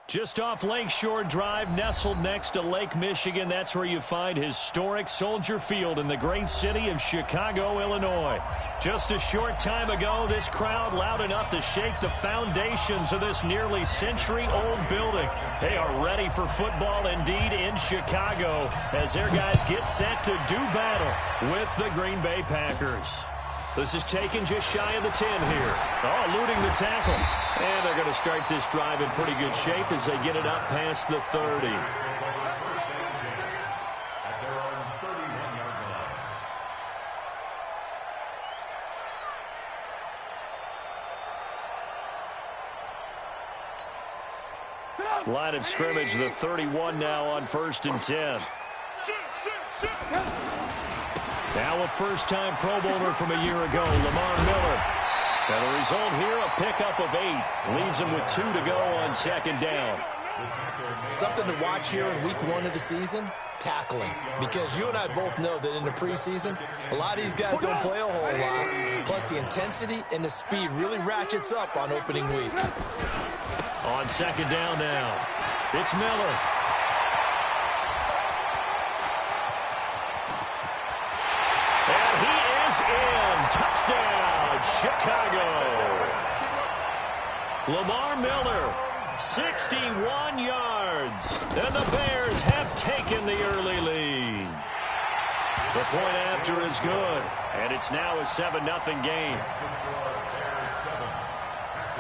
Just off Lakeshore Drive, nestled next to Lake Michigan. That's where you find historic Soldier Field in the great city of Chicago, Illinois. Just a short time ago, this crowd loud enough to shake the foundations of this nearly century-old building. They are ready for football indeed in Chicago as their guys get set to do battle with the Green Bay Packers. This is taken just shy of the 10 here. Oh, eluding the tackle. And they're going to start this drive in pretty good shape as they get it up past the 30. Line of scrimmage, the 31 now on 1st and 10. Now a first-time Pro Bowler from a year ago, Lamar Miller. And the result here, a pickup of 8. Leaves him with 2 to go on 2nd down. Something to watch here in week 1 of the season, tackling. Because you and I both know that in the preseason, a lot of these guys don't play a whole lot. Plus the intensity and the speed really ratchets up on opening week. On 2nd down now, it's Miller. And he is in. Touchdown, Chicago. Lamar Miller, 61 yards. And the Bears have taken the early lead. The point after is good. And it's now a 7-0 game.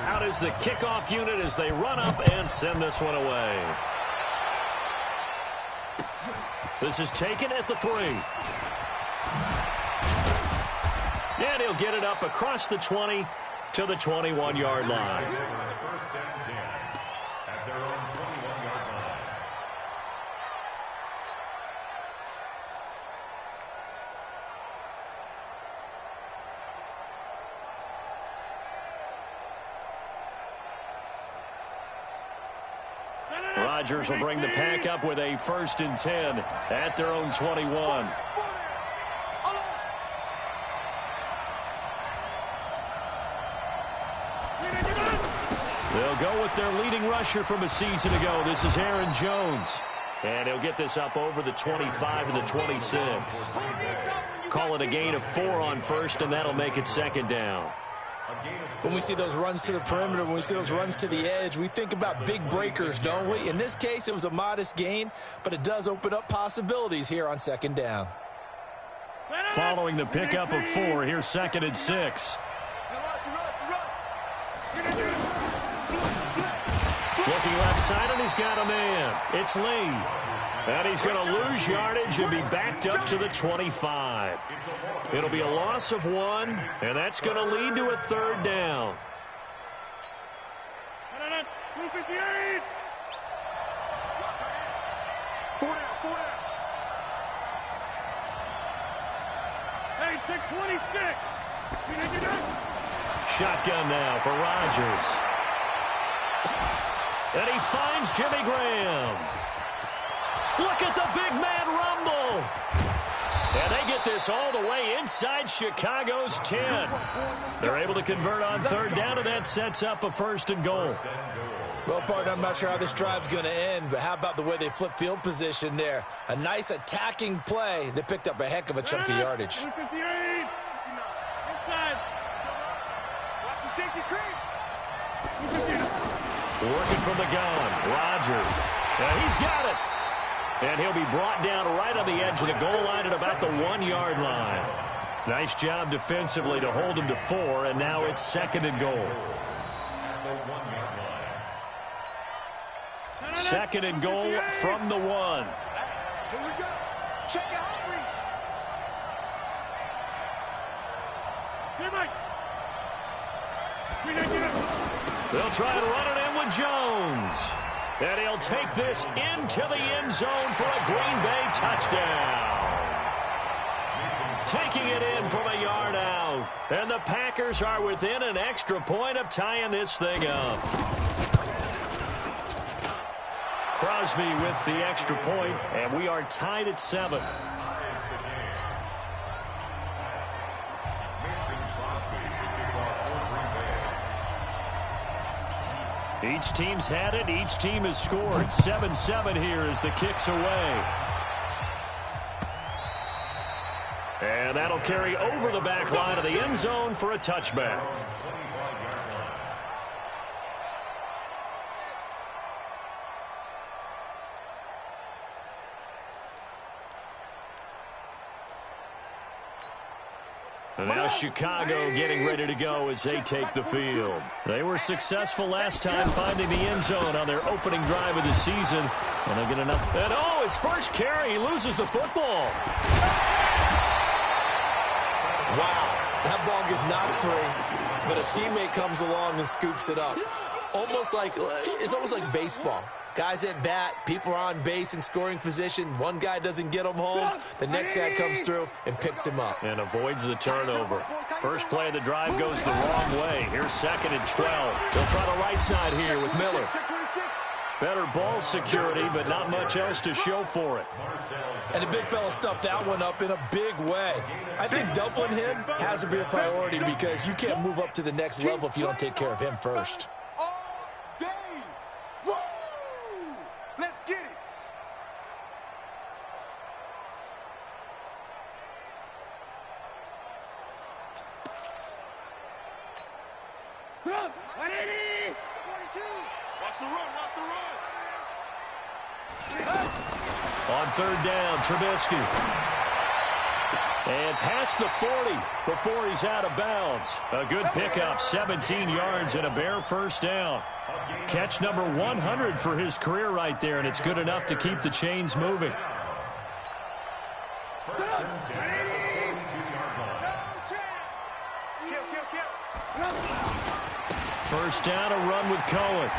Out is the kickoff unit as they run up and send this one away. This is taken at the 3. And he'll get it up across the 20 to the 21-yard line. First and 10 at their own 21-yard line. Rodgers will bring the pack up with a 1st and 10 at their own 21. They'll go with their leading rusher from a season ago. This is Aaron Jones. And he'll get this up over the 25 to the 26. Call it a gain of 4 on 1st, and that'll make it 2nd down. When we see those runs to the perimeter, when we see those runs to the edge, we think about big breakers, don't we? In this case, it was a modest gain, but it does open up possibilities here on 2nd down. Following the pickup of 4, here's 2nd and 6. Looking left side, and he's got a man. It's Lee. And he's going to lose yardage and be backed up to the 25. It'll be a loss of 1, and that's going to lead to a 3rd down. Hey, take 26. Shotgun now for Rodgers. And he finds Jimmy Graham. Look at the big man rumble. And they get this all the way inside Chicago's 10. They're able to convert on 3rd down, and that sets up a 1st and goal. Well, partner, I'm not sure how this drive's going to end, but how about the way they flip field position there? A nice attacking play that picked up a heck of a chunk of yardage. Inside. Watch the safety creep. Working from the gun, Rodgers. And he's got it. And he'll be brought down right on the edge of the goal line at about the 1-yard line. Nice job defensively to hold him to 4, and now it's 2nd and goal. 2nd and goal from the 1. Here we go. Check it out. Here, Mike. They'll try and run it in with Jones. And he'll take this into the end zone for a Green Bay touchdown. Taking it in from a yard out. And the Packers are within an extra point of tying this thing up. Crosby with the extra point, and we are tied at 7. Each team's had it. Each team has scored. 7-7 here as the kick's away. And that'll carry over the back line of the end zone for a touchback. And now Chicago getting ready to go as they take the field. They were successful last time finding the end zone on their opening drive of the season. And they get enough. And his first carry, he loses the football. Wow, that ball gets knocked free, but a teammate comes along and scoops it up. It's almost like baseball. Guys at bat, people are on base in scoring position. One guy doesn't get him home. The next guy comes through and picks him up. And avoids the turnover. First play of the drive goes the wrong way. Here's 2nd and 12. They'll try the right side here with Miller. Better ball security, but not much else to show for it. And the big fella stuffed that one up in a big way. I think doubling him has to be a priority because you can't move up to the next level if you don't take care of him first. Let's get it. Run! 180! 42! Watch the run, watch the run! On 3rd down, Trubisky. And past the 40 before he's out of bounds. A good pickup, 17 yards and a bare first down. Catch number 100 for his career right there, and it's good enough to keep the chains moving. First down, a run with Cohen.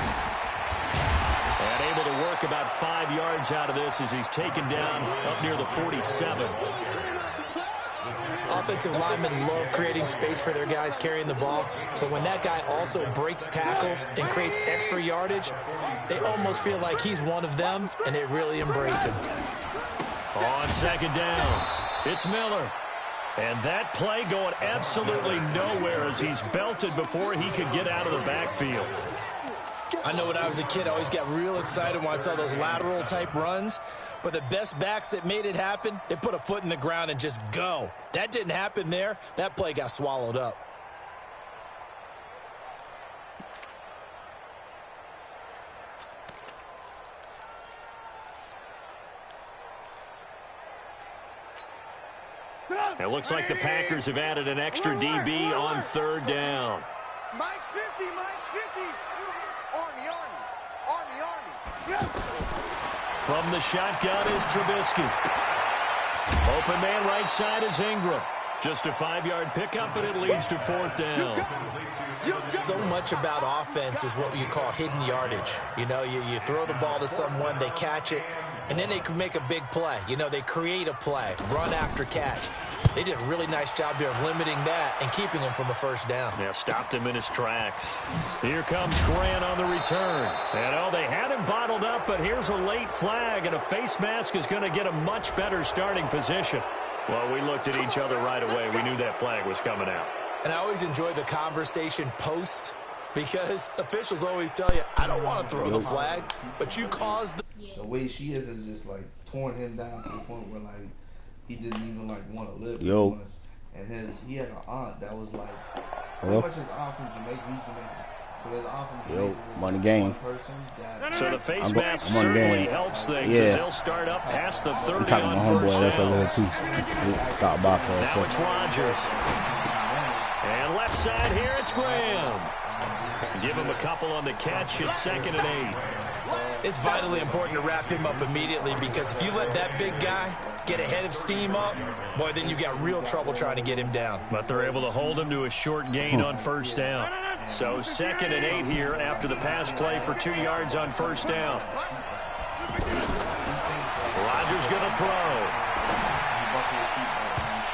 And able to work about 5 yards out of this as he's taken down up near the 47. Offensive linemen love creating space for their guys carrying the ball, but when that guy also breaks tackles and creates extra yardage, they almost feel like he's one of them, and they really embrace him. On 2nd down, it's Miller. And that play going absolutely nowhere as he's belted before he could get out of the backfield. I know when I was a kid, I always got real excited when I saw those lateral-type runs. But the best backs that made it happen, they put a foot in the ground and just go. That didn't happen there. That play got swallowed up. It looks like the Packers have added an extra DB on 3rd down. Mike's 50, Mike's 50. Army, Army, Army, Army. From the shotgun is Trubisky. Open man right side is Ingram. Just a 5-yard pickup, and it leads to 4th down. So much about offense is what you call hidden yardage. You know, you throw the ball to someone, they catch it, and then they can make a big play. You know, they create a play, run after catch. They did a really nice job there of limiting that and keeping him from a first down. Yeah, stopped him in his tracks. Here comes Grant on the return. And they had him bottled up, but here's a late flag, and a face mask is going to get a much better starting position. Well, we looked at each other right away. We knew that flag was coming out. And I always enjoy the conversation post because officials always tell you, I don't want to throw the flag, but you caused the way she is just like torn him down to the point where like he didn't even like want to live. Yo. And he had an aunt that was like, hello? pretty much his aunt from Jamaica. He's Jamaican. So his aunt from Yo, Jamaica was money game. one person that So the face I'm mask on certainly game. helps things Yeah. as they'll start up past the 30 I'm talking to on my homeboy first that's over down. there too. Stop by for a Now it's second. Rodgers. And left side here, it's Graham. Give him a couple on the catch. It's 2nd and 8. It's vitally important to wrap him up immediately because if you let that big guy get ahead of steam up, boy, then you got real trouble trying to get him down. But they're able to hold him to a short gain on first down. So 2nd and 8 here after the pass play for 2 yards on first down. Rodgers going to throw.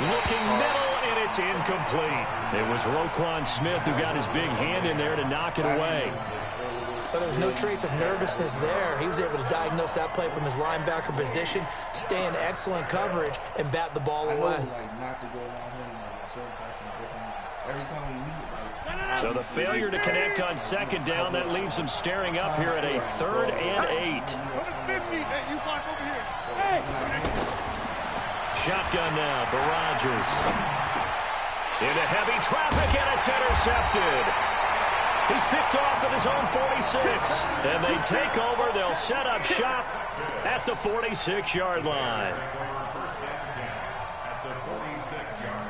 Looking middle, and it's incomplete. It was Roquan Smith who got his big hand in there to knock it away. But there was no trace of nervousness there. He was able to diagnose that play from his linebacker position, stay in excellent coverage, and bat the ball I know, away. like, not to go around him like a certain person. Every time we meet, like, So the failure to connect on second down, that leaves them staring up here at a 3rd and 8. Shotgun now for Rodgers. Into heavy traffic, and it's intercepted. He's picked off at his own 46. And they take over. They'll set up shop at the 46-yard line. At the 46-yard line.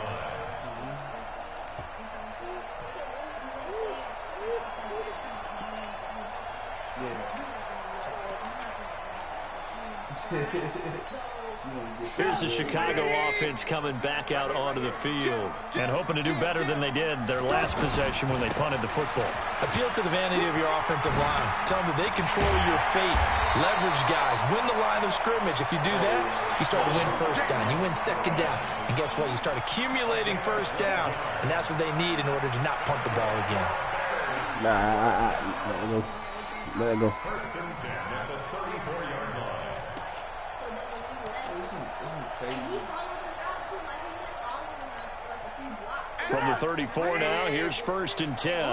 Here's the Chicago offense coming back out onto the field and hoping to do better than they did their last possession when they punted the football. Appeal to the vanity of your offensive line. Tell them that they control your fate. Leverage guys. Win the line of scrimmage. If you do that, you start to win first down. You win second down. And guess what? You start accumulating first downs. And that's what they need in order to not punt the ball again. Let it go. First and 10 at the 34-yard line. From the 34 now, here's 1st and 10.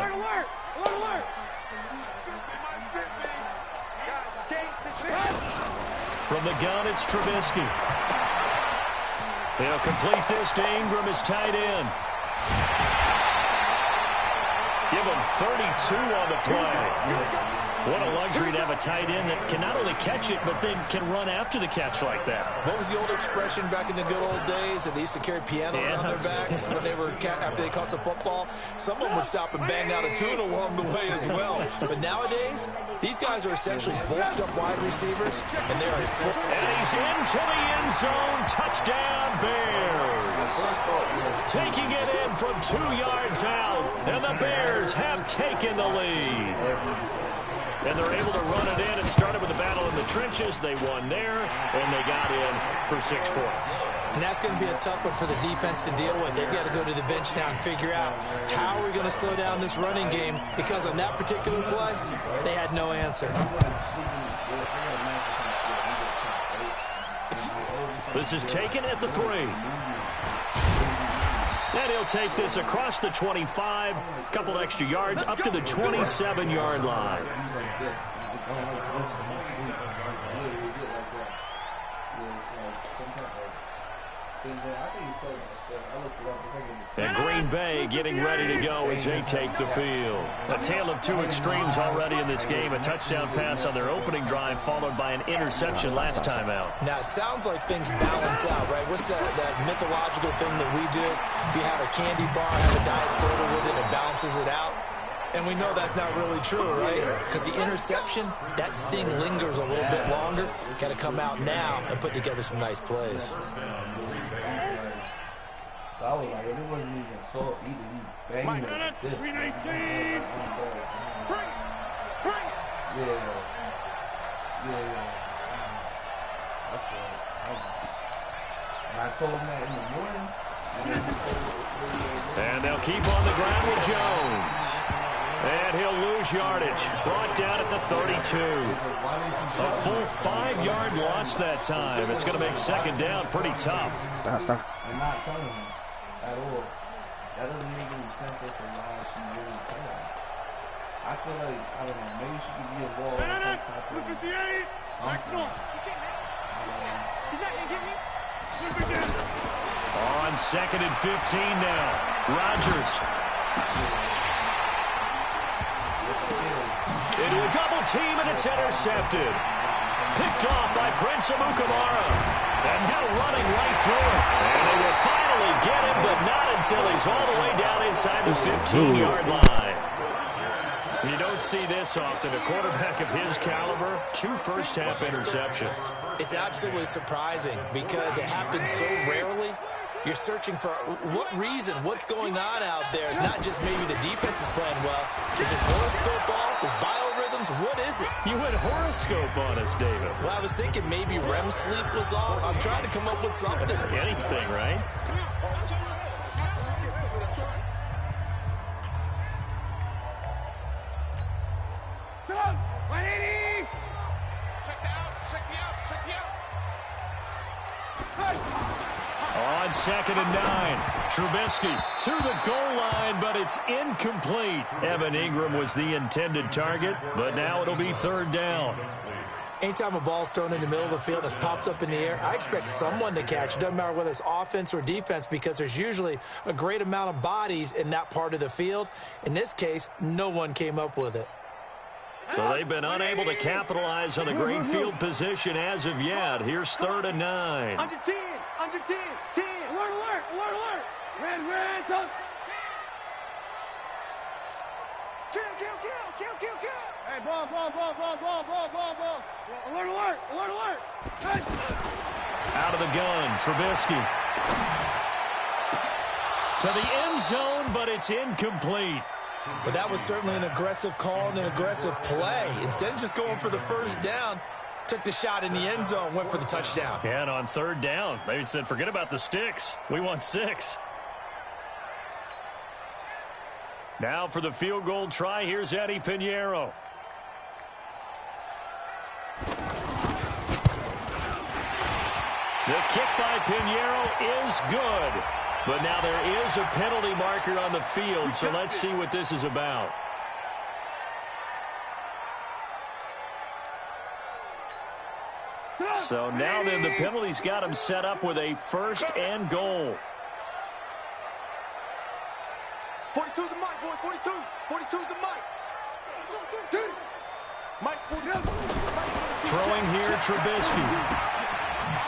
From the gun, it's Trubisky. They'll complete this to Ingram as tight end. Give him 32 on the play. What a luxury to have a tight end that can not only catch it, but then can run after the catch like that. What was the old expression back in the good old days that they used to carry pianos on their backs when they were after they caught the football? Someone would stop and bang out a tune along the way as well. But nowadays, these guys are essentially bulked up wide receivers, and they're and he's into the end zone. Touchdown, Bears. Taking it in from 2 yards out, and the Bears have taken the lead. And they're able to run it in. It started with a battle in the trenches. They won there, and they got in for 6 points. And that's going to be a tough one for the defense to deal with. They've got to go to the bench now and figure out how are we going to slow down this running game, because on that particular play, they had no answer. This is taken at the 3. And he'll take this across the 25, couple extra yards, up to the 27-yard line. And Green Bay getting ready to go as they take the field. A tale of 2 extremes already in this game. A touchdown pass on their opening drive, followed by an interception last time out. Now, it sounds like things balance out, right? What's that mythological thing that we do? If you have a candy bar, have a diet soda with it, it balances it out. And we know that's not really true, right? Because the interception, that sting lingers a little bit longer. Got to come out now and put together some nice plays. I was like, it wasn't even so easy. He banged it like this. 319. Yeah. That's what I told him that in the morning. And they'll keep on the ground with Jones. And he'll lose yardage. Brought down at the 32. A full 5-yard loss that time. It's going to make second down pretty tough. Stop. I'm not telling him at all. That doesn't make any sense as to why she really playing. I feel like, I don't know, maybe she could be involved in some type of something. He's not going to get me. On 2nd and 15 now. Rodgers. Into a double team, and it's intercepted. Picked off by Prince Amukamara. And now running right through it. And they will finally get him, but not until he's all the way down inside the 15-yard line. You don't see this often. A quarterback of his caliber, 2 first-half interceptions. It's absolutely surprising because it happens so rarely. You're searching for what reason, what's going on out there. It's not just maybe the defense is playing well. Is his horoscope off? His biorhythms? What is it? You went horoscope on us, David. Well, I was thinking maybe REM sleep was off. I'm trying to come up with something. Anything, right? On on 2nd and 9. Trubisky to the goal line, but it's incomplete. Evan Ingram was the intended target, but now it'll be 3rd down. Anytime a ball's thrown in the middle of the field that's popped up in the air, I expect someone to catch. It doesn't matter whether it's offense or defense because there's usually a great amount of bodies in that part of the field. In this case, no one came up with it. So they've been unable to capitalize on the great field position as of yet. Here's 3rd and 9. Under 10, under 10, 10. Alert, alert, alert, alert. Red, touch. Kill, kill, kill, kill, kill, kill. Hey, ball. Alert, alert, alert, alert. Hey. Out of the gun, Trubisky. To the end zone, but it's incomplete. But that was certainly an aggressive call and an aggressive play. Instead of just going for the 1st down, took the shot in the end zone, went for the touchdown. Yeah, and on 3rd down, they said, forget about the sticks. We want 6. Now for the field goal try, here's Eddie Pinheiro. The kick by Pinheiro is good. But now there is a penalty marker on the field, so let's see what this is about. So now then the penalty's got him set up with a 1st and goal. 42 is the mic, boys. 42. 42 is the mic. Mike, 42. Throwing here, Trubisky.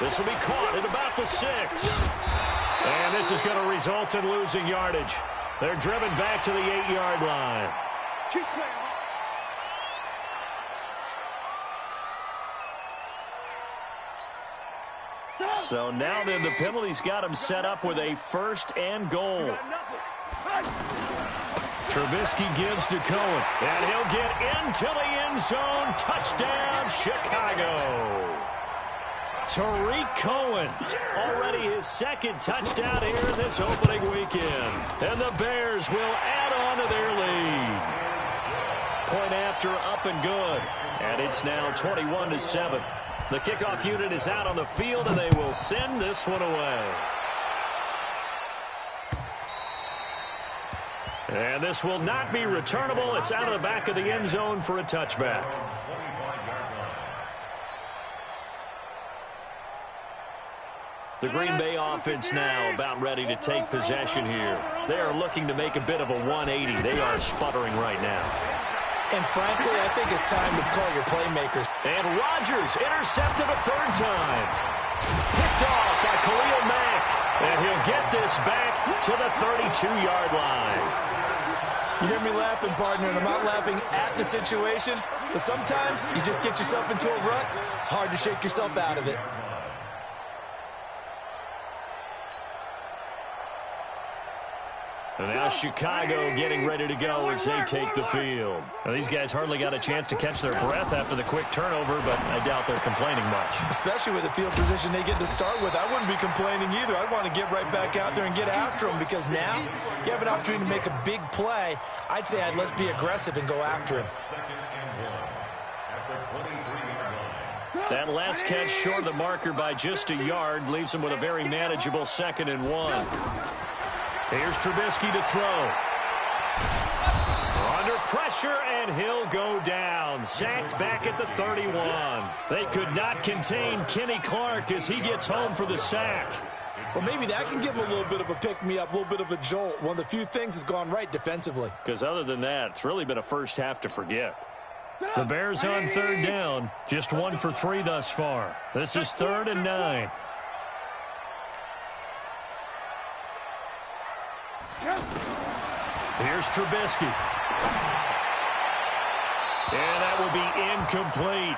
This will be caught at about the 6. And this is going to result in losing yardage. They're driven back to the 8-yard line. Keep playing. So now then the penalty's got him set up with a 1st and goal. Trubisky gives to Cohen, and he'll get into the end zone. Touchdown, Chicago. Tariq Cohen, already his 2nd touchdown here this opening weekend. And the Bears will add on to their lead. Point after up and good. And it's now 21-7. The kickoff unit is out on the field, and they will send this one away. And this will not be returnable. It's out of the back of the end zone for a touchback. The Green Bay offense now about ready to take possession here. They are looking to make a bit of a 180. They are sputtering right now. And frankly, I think it's time to call your playmakers. And Rodgers intercepted a 3rd time. Picked off by Khalil Mack. And he'll get this back to the 32-yard line. You hear me laughing, partner, and I'm not laughing at the situation, but sometimes you just get yourself into a rut. It's hard to shake yourself out of it. And now Chicago getting ready to go as they take the field. Now, these guys hardly got a chance to catch their breath after the quick turnover, but I doubt they're complaining much. Especially with the field position they get to start with. I wouldn't be complaining either. I'd want to get right back out there and get after them because now you have an opportunity to make a big play. I'd say let's be aggressive and go after him. That last catch short of the marker by just a yard leaves him with a very manageable 2nd and 1. Here's Trubisky to throw. Under pressure, and he'll go down. Sacked back at the 31. They could not contain Kenny Clark as he gets home for the sack. Well, maybe that can give him a little bit of a pick-me-up, a little bit of a jolt. One of the few things that's gone right defensively. Because other than that, it's really been a first half to forget. The Bears on 3rd down. Just 1 for 3 thus far. This is 3rd and 9. Here's Trubisky. And that will be incomplete.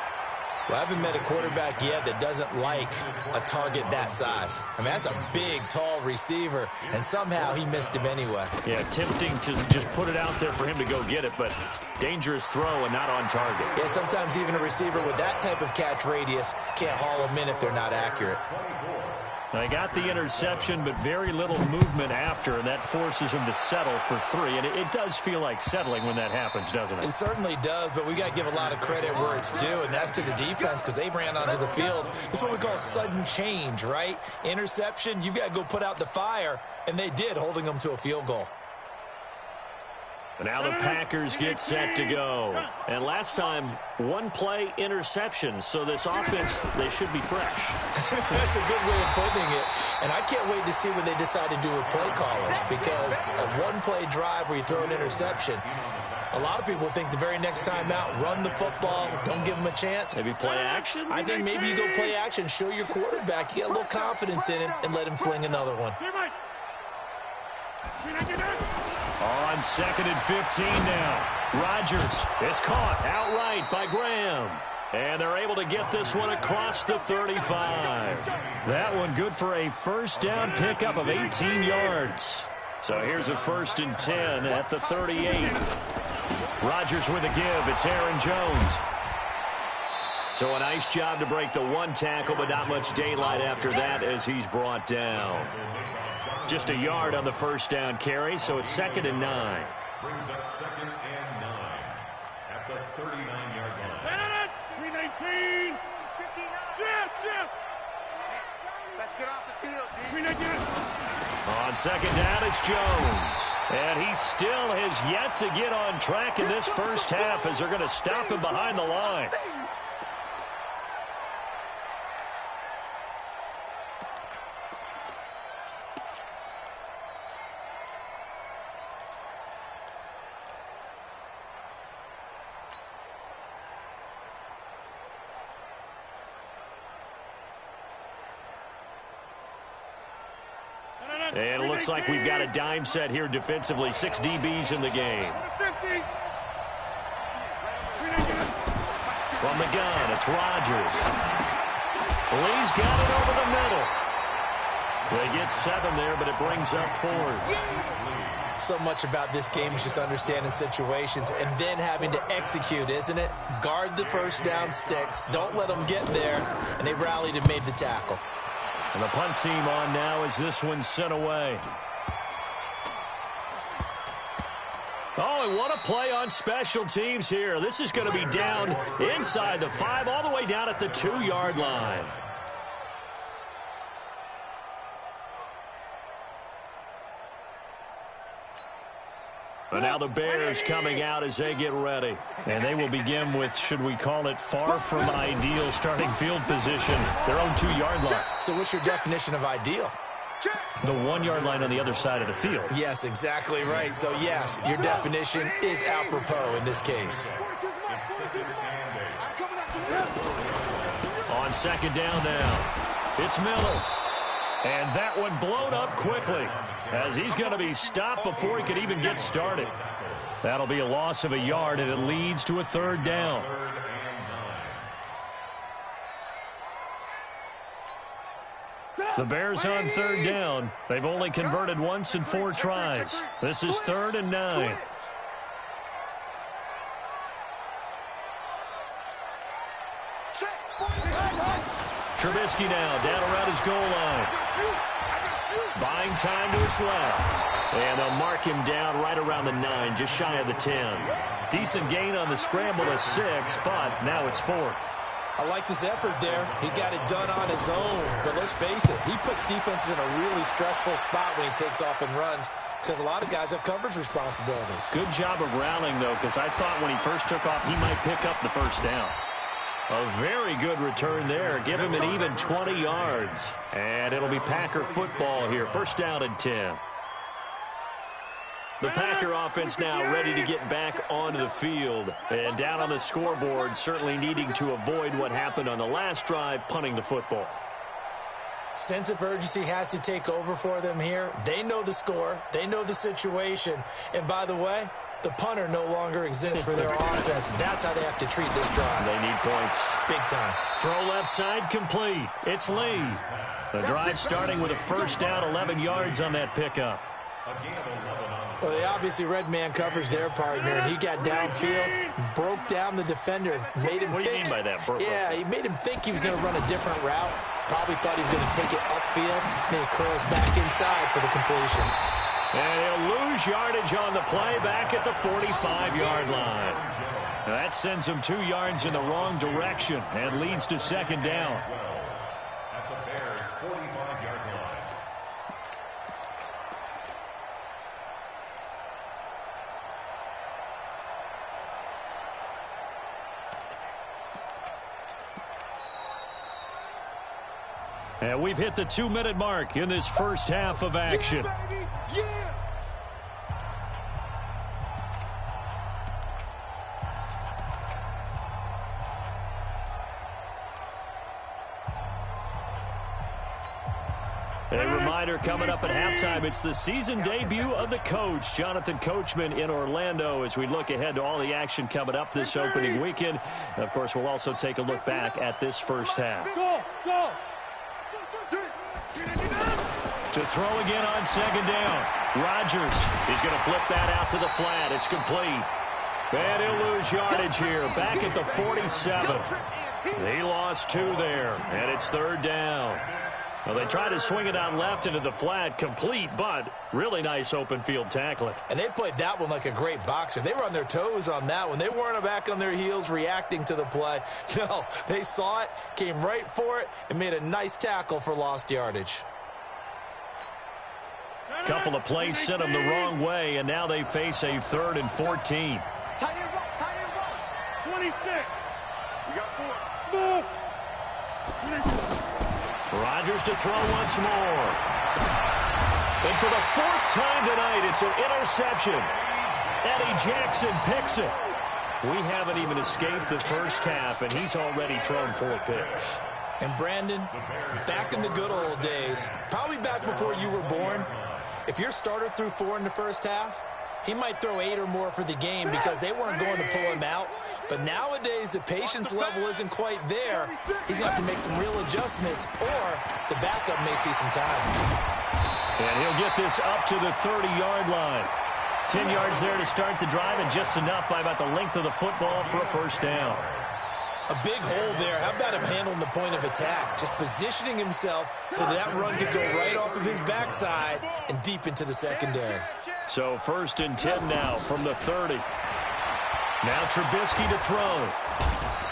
Well, I haven't met a quarterback yet that doesn't like a target that size. I mean, that's a big, tall receiver, and somehow he missed him anyway. Yeah, tempting to just put it out there for him to go get it, but dangerous throw and not on target. Yeah, sometimes even a receiver with that type of catch radius can't haul them in if they're not accurate. They got the interception, but very little movement after, and that forces them to settle for 3. And it does feel like settling when that happens, doesn't it? It certainly does, but we got to give a lot of credit where it's due, and that's to the defense because they ran onto the field. This is what we call sudden change, right? Interception, you've got to go put out the fire, and they did, holding them to a field goal. And now the Packers get set to go. And last time, 1-play interception. So this offense, they should be fresh. That's a good way of putting it. And I can't wait to see what they decide to do with play calling, because a 1-play drive where you throw an interception, a lot of people think the very next time out, run the football, don't give them a chance. Maybe play action? I think maybe you go play action, show your quarterback, you get a little confidence in him, and let him fling another one. On 2nd and 15 now. Rodgers is caught outright by Graham. And they're able to get this one across the 35. That one good for a first down pickup of 18 yards. So here's a 1st and 10 at the 38. Rodgers with a give. It's Aaron Jones. So a nice job to break the 1 tackle, but not much daylight after that as he's brought down. Just a yard on the first down carry, so it's 2nd and 9. Brings up 2nd and 9 at the 39-yard line. 319. Let's get off the field, On 2nd down, it's Jones. And he still has yet to get on track in this first half as they're going to stop him behind the line. And it looks like we've got a dime set here defensively. 6 DBs in the game. From the gun, it's Rodgers. Lee's got it over the middle. They get 7 there, but it brings up 4th. So much about this game is just understanding situations and then having to execute, isn't it? Guard the first down sticks. Don't let them get there. And they rallied and made the tackle. And the punt team on now as this one's sent away. Oh, and what a play on special teams here. This is going to be down inside the 5, all the way down at the 2-yard line. But now the Bears coming out as they get ready. And they will begin with, should we call it, far from ideal starting field position, their own 2-yard line. So what's your definition of ideal? The 1-yard line on the other side of the field. Yes, exactly right. So, yes, your definition is apropos in this case. On 2nd down now, it's Miller. And that one blown up quickly as he's going to be stopped before he could even get started. That'll be a loss of a yard, and it leads to a 3rd down. The Bears on 3rd down. They've only converted once in 4 tries. This is 3rd and 9. Trubisky now down around his goal line. Buying time to his left. And they'll mark him down right around the 9, just shy of the 10. Decent gain on the scramble of 6, but now it's 4th. I like this effort there. He got it done on his own. But let's face it, he puts defenses in a really stressful spot when he takes off and runs because a lot of guys have coverage responsibilities. Good job of rallying, though, because I thought when he first took off, he might pick up the first down. A very good return there. Give him an even 20 yards. And it'll be Packer football here. 1st down and 10. The Packer offense now ready to get back onto the field. And down on the scoreboard, certainly needing to avoid what happened on the last drive, punting the football. Sense of urgency has to take over for them here. They know the score. They know the situation. And by the way, the punter no longer exists for their offense. That's how they have to treat this drive. They need points. Big time. Throw left side complete. It's Lee. The drive starting with a 1st down, 11 yards on that pickup. Well, they obviously red man covers their partner, and he got downfield, broke down the defender, made him What do you mean by that? Yeah, he made him think he was going to run a different route. Probably thought he was going to take it upfield, and then it curls back inside for the completion. And he'll lose yardage on the play back at the 45-yard line. Now that sends him 2 yards in the wrong direction and leads to second down. At the Bears' 45-yard line. And we've hit the 2-minute mark in this first half of action. Yeah, baby. Yeah. A reminder coming up at halftime, it's the season debut of the coach, Jonathan Coachman, in Orlando, as we look ahead to all the action coming up this opening weekend. And of course, we'll also take a look back at this first half. Go, go. To throw again on second down. Rodgers is going to flip that out to the flat. It's complete. And he'll lose yardage here, back at the 47. He lost 2 there, and it's third down. Well, they tried to swing it out left into the flat, complete, but really nice open field tackling. And they played that one like a great boxer. They were on their toes on that one. They weren't back on their heels reacting to the play. No, they saw it, came right for it, and made a nice tackle for lost yardage. Couple of plays sent them the wrong way, and now they face a 3rd and 14. Tight end roll. 26. We got 4. Smooth. Rodgers to throw once more. And for the 4th time tonight, it's an interception. Eddie Jackson picks it. We haven't even escaped the first half, and he's already thrown 4 picks. And Brandon, back in the good old days, probably back before you were born, if your starter threw 4 in the first half, he might throw 8 or more for the game because they weren't going to pull him out. But nowadays, the patience level isn't quite there. He's going to have to make some real adjustments, or the backup may see some time. And he'll get this up to the 30-yard line. 10 yards there to start the drive, and just enough by about the length of the football for a first down. A big hole there. How about him handling the point of attack? Just positioning himself so that run could go right off of his backside and deep into the secondary. So 1st and 10 now from the 30. Now Trubisky to throw.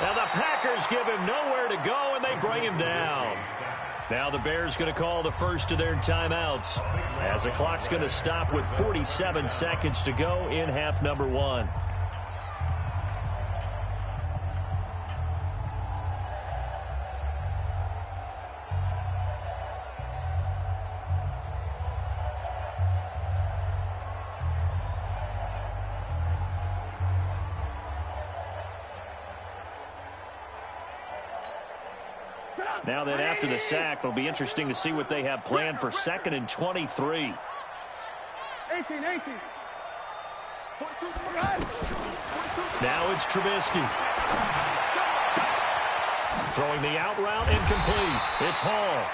Now the Packers give him nowhere to go, and they bring him down. Now the Bears going to call the first of their timeouts, as the clock's going to stop with 47 seconds to go in half number 1. Now then, after the sack, it'll be interesting to see what they have planned for 2nd and 23. 18. Now it's Trubisky. Throwing the out route, incomplete. It's Hall.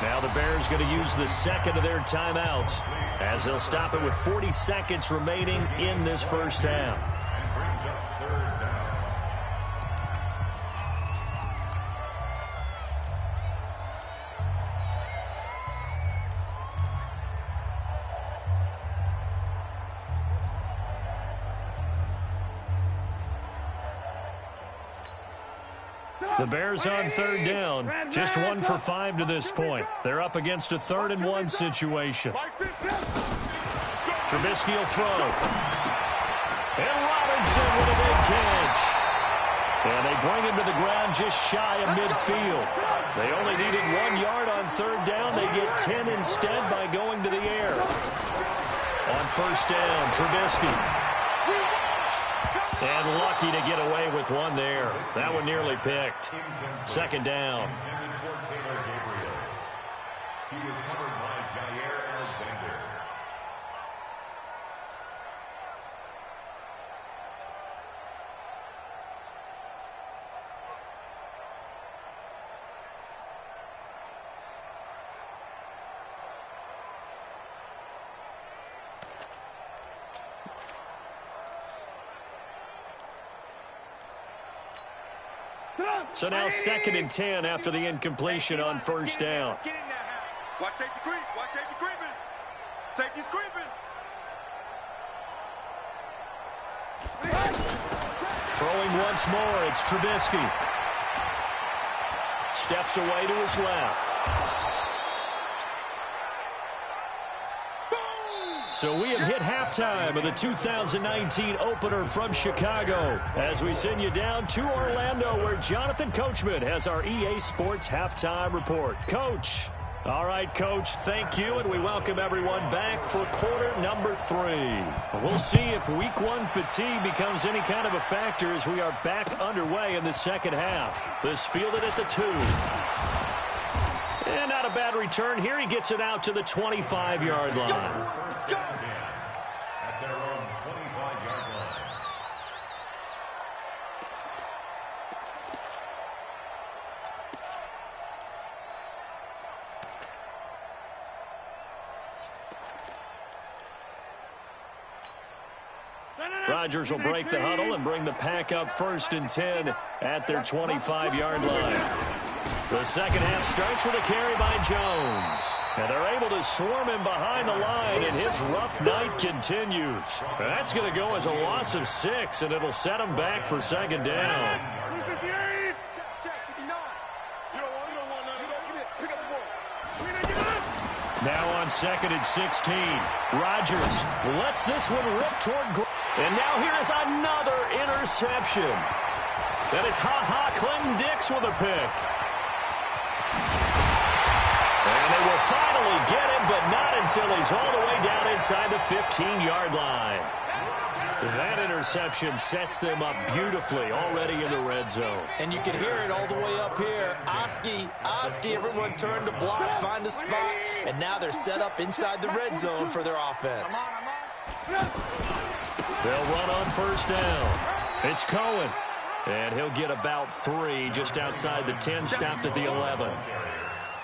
Now the Bears going to use the 2nd of their timeouts, as they'll stop it with 40 seconds remaining in this first half. The Bears on 3rd down, just 1 for 5 to this point. They're up against a 3rd and 1 situation. Trubisky will throw. And Robinson with a big catch. And they bring him to the ground just shy of midfield. They only needed 1 yard on 3rd down. They get 10 instead by going to the air. On 1st down, Trubisky. And lucky to get away with one there. That one nearly picked. 2nd down. He was covered by Jair Alexander. So now 2nd and 10 after the incompletion on first down. Watch safety creep. Watch safety creeping. Safety's creeping. Throwing once more, it's Trubisky. Steps away to his left. So we have hit halftime of the 2019 opener from Chicago as we send you down to Orlando where Jonathan Coachman has our EA Sports halftime report. Coach. All right, Coach, thank you, and we welcome everyone back for quarter number 3. We'll see if week 1 fatigue becomes any kind of a factor as we are back underway in the second half. This fielded at the 2. And not a bad return here. He gets it out to the 25-yard line. At their own 25-yard line. Rodgers will break the huddle and bring the pack up 1st and 10 at their 25-yard line. The second half starts with a carry by Jones. And they're able to swarm him behind the line, and his rough night continues. That's going to go as a loss of 6, and it'll set him back for 2nd down. Now on 2nd and 16. Rodgers lets this one rip toward. And now here is another interception. And it's Clinton Dix with a pick. And they will finally get him, but not until he's all the way down inside the 15-yard line. That interception sets them up beautifully already in the red zone. And you can hear it all the way up here. Oski, everyone turned to block, find a spot, and now they're set up inside the red zone for their offense. They'll run on 1st down. It's Cohen. And he'll get about 3 just outside the 10, stopped at the 11.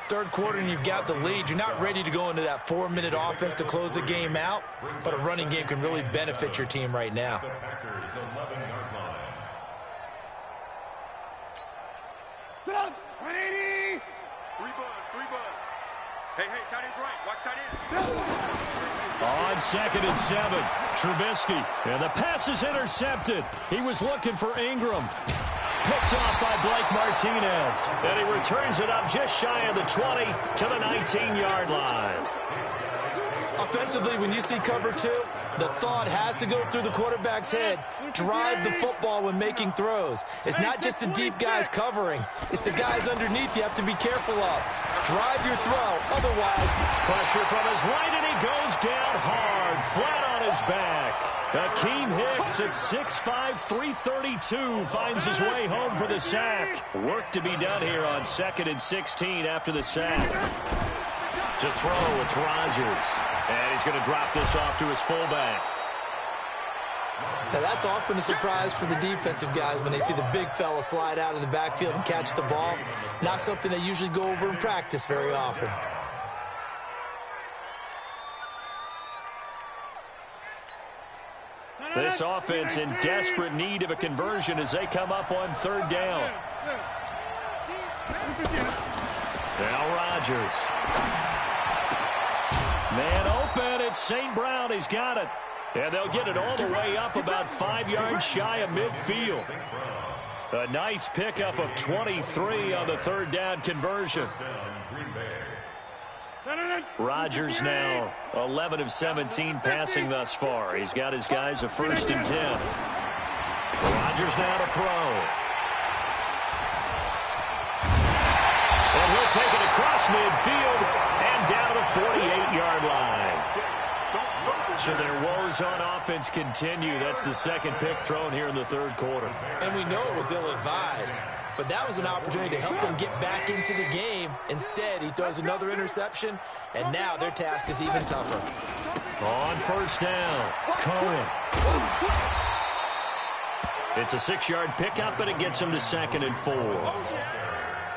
3rd quarter and you've got the lead. You're not ready to go into that 4-minute offense to close the game out, but a running game can really benefit your team right now. The Packers' 11-yard line. 180. 3 buzz. Hey, tight end's right. Watch tight end. On 2nd and 7, Trubisky. And the pass is intercepted. He was looking for Ingram. Picked off by Blake Martinez. And he returns it up just shy of the 20 to the 19-yard line. Offensively, when you see cover 2, the thought has to go through the quarterback's head. Drive the football when making throws. It's not just the deep guys covering. It's the guys underneath you have to be careful of. Drive your throw. Otherwise, pressure from his right, and he goes down hard, flat on his back. Akeem Hicks at 6'5", 332 finds his way home for the sack. Work to be done here on 2nd and 16 after the sack. To throw, it's Rodgers. And he's going to drop this off to his fullback. Now that's often a surprise for the defensive guys when they see the big fella slide out of the backfield and catch the ball. Not something they usually go over in practice very often. This offense in desperate need of a conversion as they come up on 3rd down. Now Rodgers. Man open, it's St. Brown. He's got it. And they'll get it all the way up about 5 yards shy of midfield. A nice pickup of 23 on the 3rd down conversion. Rodgers now 11 of 17 passing thus far. He's got his guys a 1st and 10. Rodgers now to throw. And he'll take it across midfield and down to the 48-yard line. So their woes on offense continue. That's the 2nd pick thrown here in the 3rd quarter. And we know it was ill-advised, but that was an opportunity to help them get back into the game. Instead, he throws another interception, and now their task is even tougher. On 1st down, Cohen. It's a 6-yard pickup, and it gets him to 2nd and 4.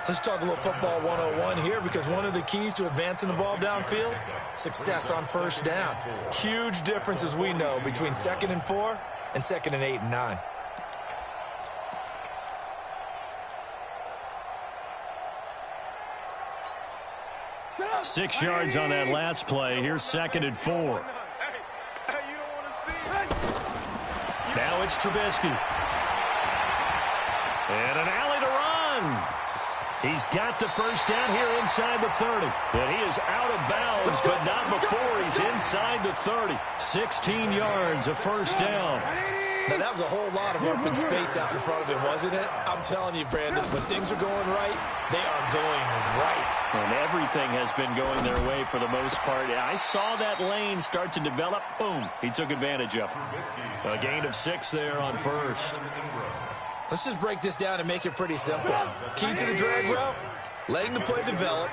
Let's talk a little football 101 here, because one of the keys to advancing the ball downfield, success on 1st down. Huge difference, as we know, between 2nd and 4 and 2nd and 8 and 9. 6 yards on that last play. Here's 2nd and 4. Now it's Trubisky. And an alley to run. He's got the first down here inside the 30. But he is out of bounds, but not before he's inside the 30. 16 yards, a first down. Now, that was a whole lot of open space out in front of him, wasn't it? I'm telling you, Brandon, when things are going right, they are going right. And everything has been going their way for the most part. I saw that lane start to develop. Boom. He took advantage of it. A gain of 6 there on first. Let's just break this down and make it pretty simple. Key to the drag route, letting the play develop,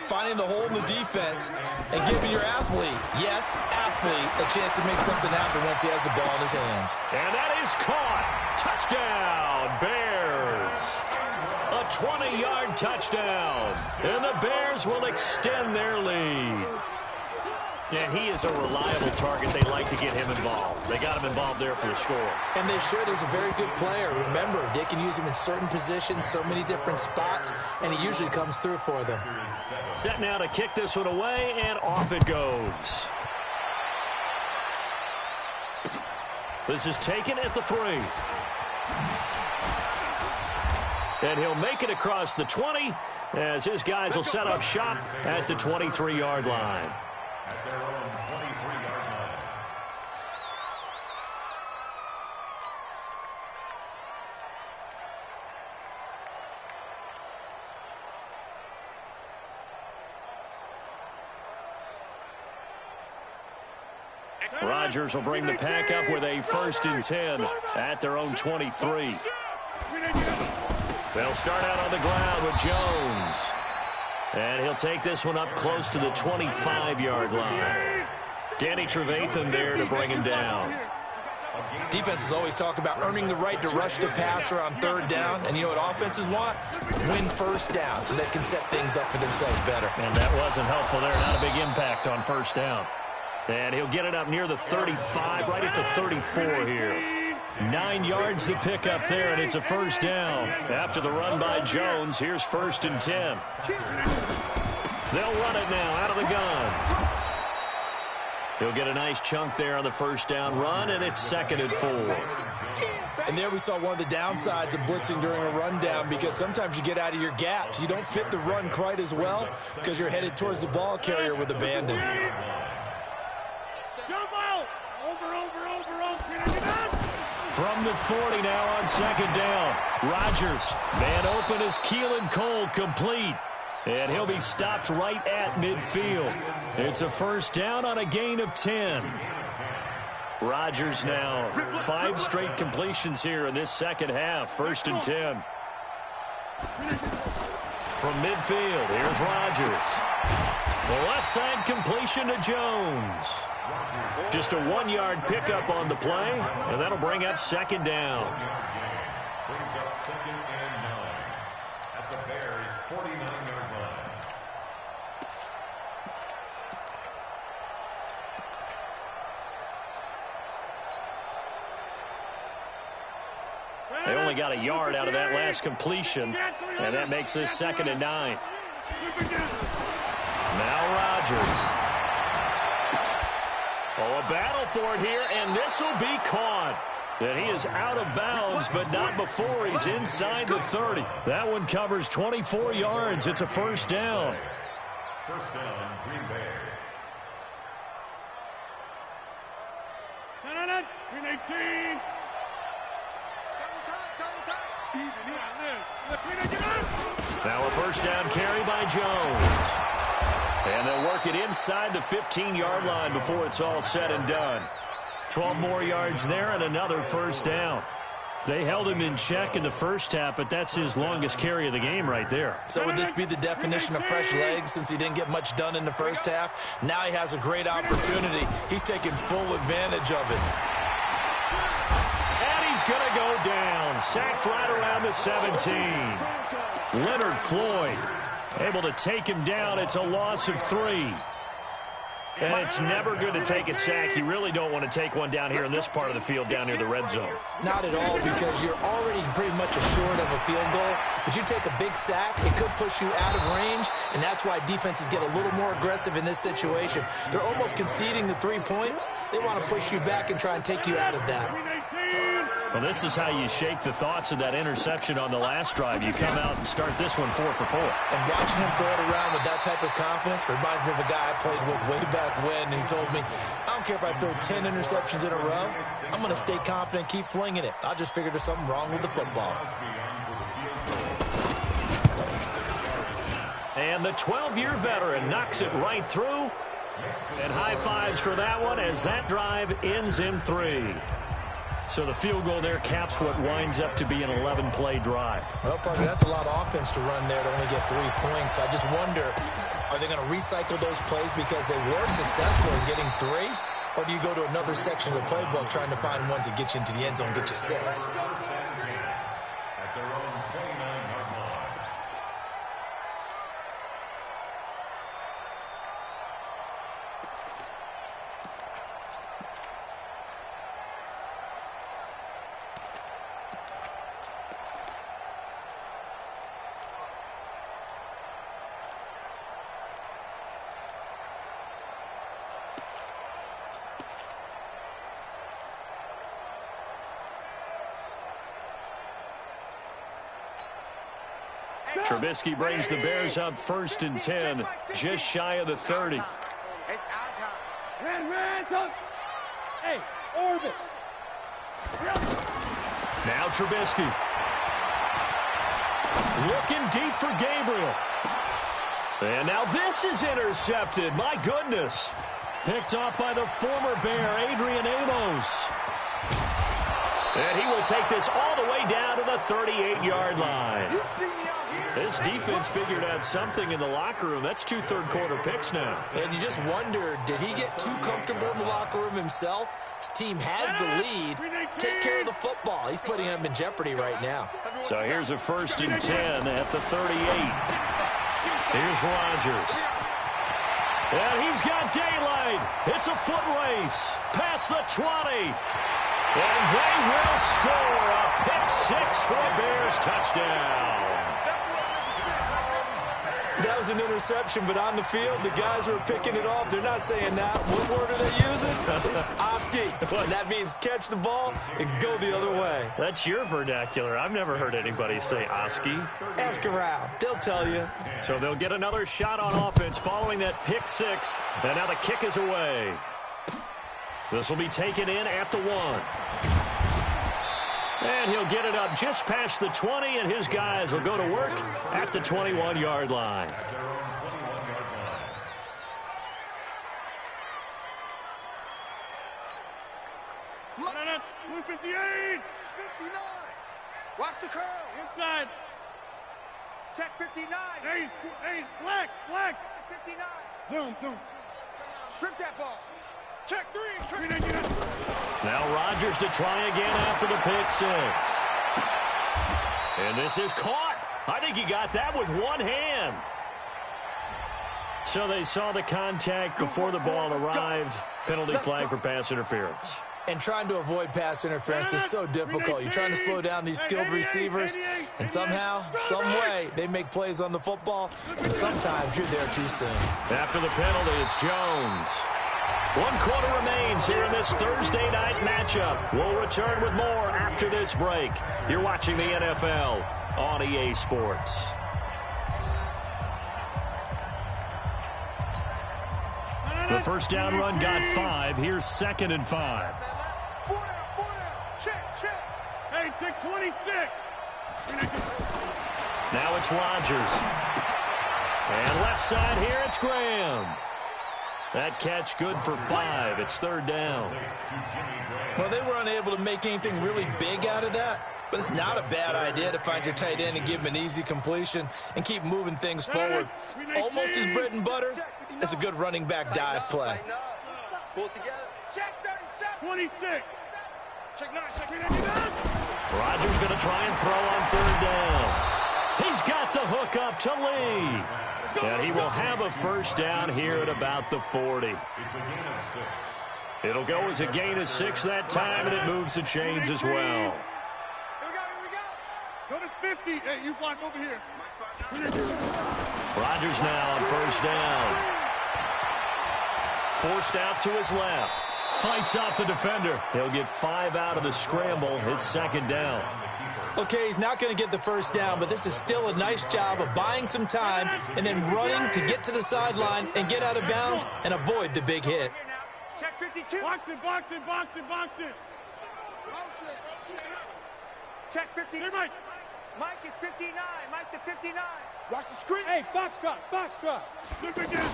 finding the hole in the defense, and giving your athlete, yes, athlete, a chance to make something happen once he has the ball in his hands. And that is caught. Touchdown, Bears. A 20-yard touchdown. And the Bears will extend their lead. And he is a reliable target. They like to get him involved. They got him involved there for the score. And they should. He's a very good player. Remember, they can use him in certain positions, so many different spots, and he usually comes through for them. Set now to kick this one away, and off it goes. This is taken at the 3. And he'll make it across the 20 as his guys will set up shop at the 23-yard line. At their own 23-yard line. Rodgers will bring the pack up with a 1st and 10 at their own 23. They'll start out on the ground with Jones. And he'll take this one up close to the 25-yard line. Danny Trevathan there to bring him down. Defenses always talk about earning the right to rush the passer on 3rd down. And you know what offenses want? Win 1st down so they can set things up for themselves better. And that wasn't helpful there. Not a big impact on 1st down. And he'll get it up near the 35, right at the 34 here. 9 yards to pick up there, and it's a 1st down. After the run by Jones, here's 1st and 10. They'll run it now out of the gun. He'll get a nice chunk there on the 1st down run, and it's 2nd and 4. And there we saw one of the downsides of blitzing during a rundown, because sometimes you get out of your gaps. You don't fit the run quite as well because you're headed towards the ball carrier with abandon. From the 40 now on 2nd down. Rodgers, man open is Keelan Cole, complete. And he'll be stopped right at midfield. It's a 1st down on a gain of 10. Rodgers now 5 straight completions here in this 2nd half. 1st and 10. From midfield, here's Rodgers. The left side completion to Jones. Just a 1-yard pickup on the play, and that'll bring up 2nd down. Brings up 2nd and 9 at the Bears' 49-yard line. They only got a yard out of that last completion, and that makes this 2nd and 9. Now Rodgers. Oh, a battle for it here, and this will be caught. And he is out of bounds, but not before he's inside the 30. That one covers 24 yards. It's a 1st down. 1st down, Green Bay. Now a 1st down carry by Jones. And they'll work it inside the 15-yard line before it's all said and done. 12 more yards there and another 1st down. They held him in check in the 1st half, but that's his longest carry of the game right there. So would this be the definition of fresh legs since he didn't get much done in the 1st half? Now he has a great opportunity. He's taking full advantage of it. And he's going to go down. Sacked right around the 17. Leonard Floyd able to take him down. It's a loss of 3. And it's never good to take a sack. You really don't want to take one down here in this part of the field down near the red zone. Not at all, because you're already pretty much assured of a field goal. But you take a big sack, it could push you out of range, and that's why defenses get a little more aggressive in this situation. They're almost conceding the 3 points. They want to push you back and try and take you out of that. Well, this is how you shake the thoughts of that interception on the last drive. You come out and start this one 4 for 4. And watching him throw it around with that type of confidence reminds me of a guy I played with way back when, and he told me, I don't care if I throw 10 interceptions in a row. I'm going to stay confident and keep flinging it. I just figured there's something wrong with the football. And the 12-year veteran knocks it right through. And high fives for that one as that drive ends in 3. So the field goal there caps what winds up to be an 11-play drive. Well, Parker, that's a lot of offense to run there to only get 3 points. I just wonder, are they going to recycle those plays because they were successful in getting 3? Or do you go to another section of the playbook trying to find ones that get you into the end zone and get you 6? Trubisky brings the Bears up 1st and 10, just shy of the 30. It's our time. Red, touch. Hey, orbit. Now Trubisky. Looking deep for Gabriel. And now this is intercepted. My goodness. Picked off by the former Bear, Adrian Amos. And he will take this all the way down to the 38-yard line. This defense figured out something in the locker room. That's 2 third-quarter picks now. And you just wonder, did he get too comfortable in the locker room himself? His team has the lead. Take care of the football. He's putting him in jeopardy right now. So here's a 1st and 10 at the 38. Here's Rodgers. And he's got daylight. It's a foot race. Past the 20. And they will score a pick 6 for a Bears touchdown. That was an interception, but on the field, the guys who are picking it off, they're not saying that. What word are they using? It's Oski. And that means catch the ball and go the other way. That's your vernacular. I've never heard anybody say Oski. Ask around. They'll tell you. So they'll get another shot on offense following that pick 6. And now the kick is away. This will be taken in at the 1. And he'll get it up just past the 20, and his guys will go to work at the 21-yard line. No, 58. 59. Watch the curl. Inside. Check 59. Hey, flex. 59. Zoom. Strip that ball. Check 3. Now Rodgers to try again after the pick 6. And this is caught. I think he got that with one hand. So they saw the contact before the ball arrived. Penalty flag for pass interference. And trying to avoid pass interference is so difficult. You're trying to slow down these skilled receivers, and somehow, some way, they make plays on the football, and sometimes you're there too soon. After the penalty, it's Jones. 1 quarter remains here in this Thursday night matchup. We'll return with more after this break. You're watching the NFL on EA Sports. The first down run got 5. Here's 2nd and 5. 4 down. Check. Hey, take 26. Now it's Rodgers. And left side here, it's Graham. That catch good for 5. It's 3rd down. Well, they were unable to make anything really big out of that, but it's not a bad idea to find your tight end and give him an easy completion and keep moving things forward. Almost his bread and butter. It's a good running back dive play. Pull it together. Check 37. 26. Check 9. Rodgers going to try and throw on 3rd down. He's got the hook up to Lee. And he will have a first down here at about the 40. It's a gain of 6. It'll go as a gain of 6 that time, and it moves the chains as well. Here we go. Go to 50. Hey, you block over here. Rodgers now on first down. Forced out to his left. Fights off the defender. He'll get 5 out of the scramble. It's second down. Okay, he's not going to get the first down, but this is still a nice job of buying some time and then running to get to the sideline and get out of bounds and avoid the big hit. Check 52. Box it. Check 50. Hey, Mike. Mike is 59. Mike to 59. Watch the screen. Hey, box drop. Look again.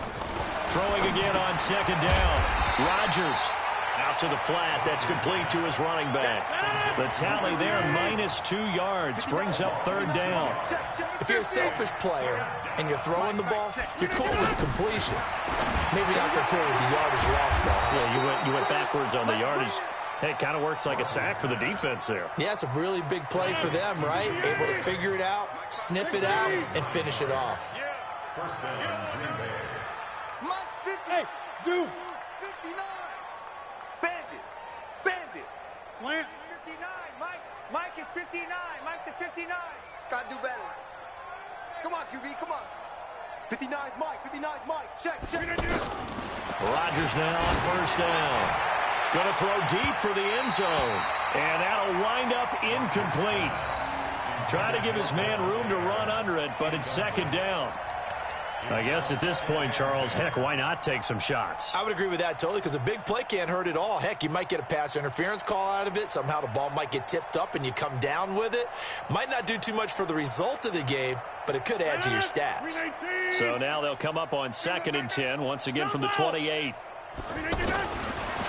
Throwing again on second down. Rodgers out to the flat. That's complete to his running back. The tally there, -2 yards, brings up third down. If you're a selfish player and you're throwing the ball, you're cool with completion. Maybe not so cool with the yardage loss, though. Yeah, you went backwards on the yardage. Hey, it kind of works like a sack for the defense there. Yeah, it's a really big play for them, right? Able to figure it out, sniff it out, and finish it off. First down, Green Bay. Mike's 50. Hey, zoom. 59. Bandit. Plant. 59. Mike is 59. Mike to 59. Gotta do better. Come on, QB, come on. 59's Mike. Check. Rodgers now on first down. Going to throw deep for the end zone. And that'll wind up incomplete. Try to give his man room to run under it, but it's second down. I guess at this point, Charles, heck, why not take some shots? I would agree with that totally, because a big play can't hurt at all. Heck, you might get a pass interference call out of it. Somehow the ball might get tipped up and you come down with it. Might not do too much for the result of the game, but it could add to your stats. So now they'll come up on 2nd and 10, once again from the 28.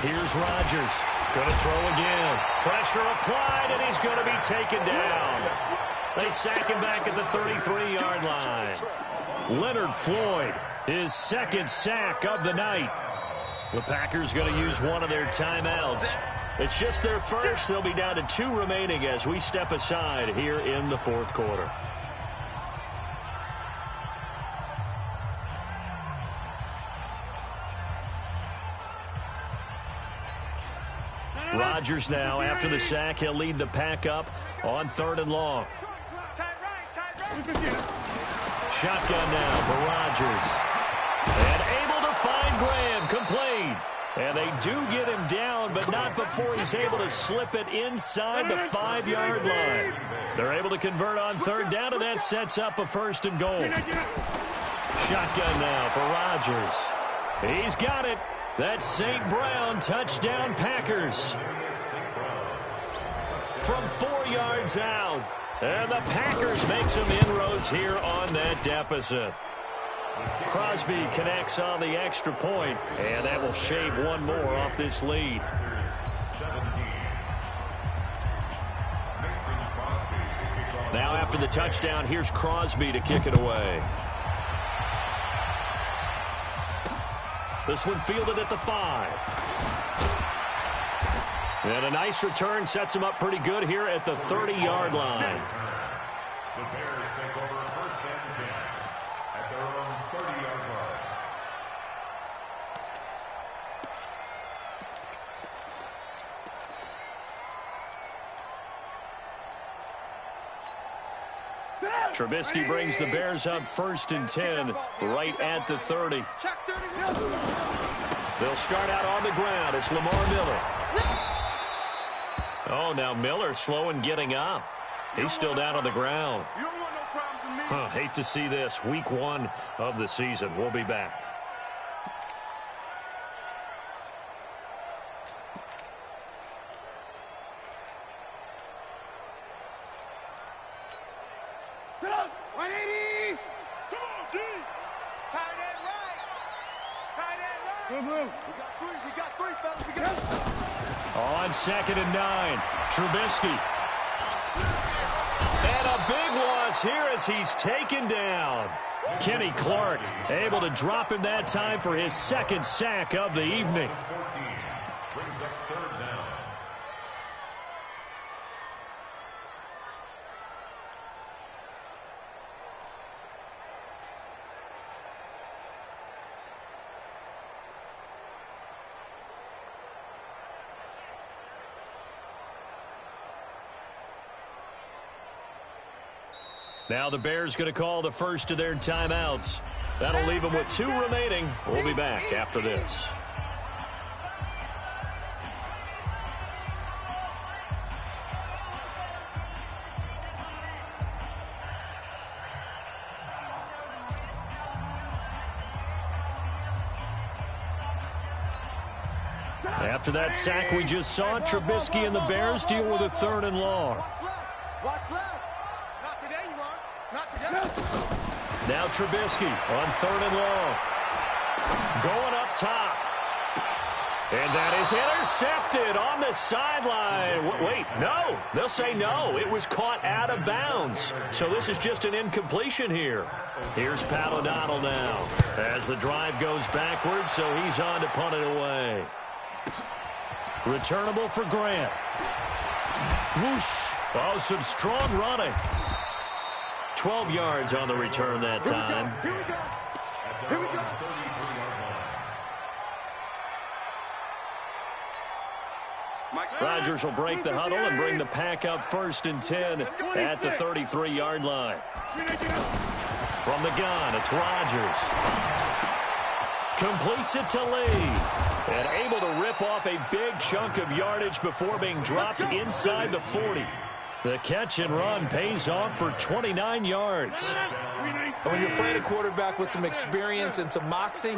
Here's Rodgers. Going to throw again. Pressure applied, and he's going to be taken down. They sack him back at the 33-yard line. Leonard Floyd, his second sack of the night. The Packers going to use one of their timeouts. It's just their first. They'll be down to 2 remaining as we step aside here in the fourth quarter. Rodgers now, after the sack, he'll lead the pack up on 3rd and long. Shotgun now for Rodgers. And able to find Graham, complete. And they do get him down, but not before he's able to slip it inside the 5-yard line. They're able to convert on 3rd down, and that sets up a 1st and goal. Shotgun now for Rodgers. He's got it. That's St. Brown, touchdown Packers. From 4 yards out. And the Packers make some inroads here on that deficit. Crosby connects on the extra point, and that will shave one more off this lead. Now after the touchdown, here's Crosby to kick it away. This one fielded at the 5. And a nice return sets him up pretty good here at the 30-yard line. The Bears take over first and 10 at their own 30-yard line. Trubisky brings the Bears up 1st and 10 right at the 30. They'll start out on the ground. It's Lamar Miller. Oh, now Miller slow in getting up. He's still down on the ground. Hate to see this. Week 1 of the season. We'll be back. On 2nd and 9, Trubisky. And a big loss here as he's taken down. Kenny Clark able to drop him that time for his 2nd sack of the evening. 14 brings up 3rd down. Now the Bears going to call the first of their timeouts. That'll leave them with 2 remaining. We'll be back after this. After that sack we just saw, Trubisky and the Bears deal with a 3rd and long. Watch left. Not today, you are. Not today. Now Trubisky on 3rd and long. Going up top. And that is intercepted on the sideline. Wait, no. They'll say no. It was caught out of bounds. So this is just an incompletion here. Here's Pat O'Donnell now as the drive goes backwards, so he's on to punt it away. Returnable for Grant. Whoosh. Oh, some strong running. 12 yards on the return that time. Here we go. Here we go. Rodgers will break the huddle and bring the pack up 1st and 10 at the 33-yard line. From the gun, it's Rodgers. Completes it to Lee. And able to rip off a big chunk of yardage before being dropped inside the 40. The catch and run pays off for 29 yards. And when you're playing a quarterback with some experience and some moxie,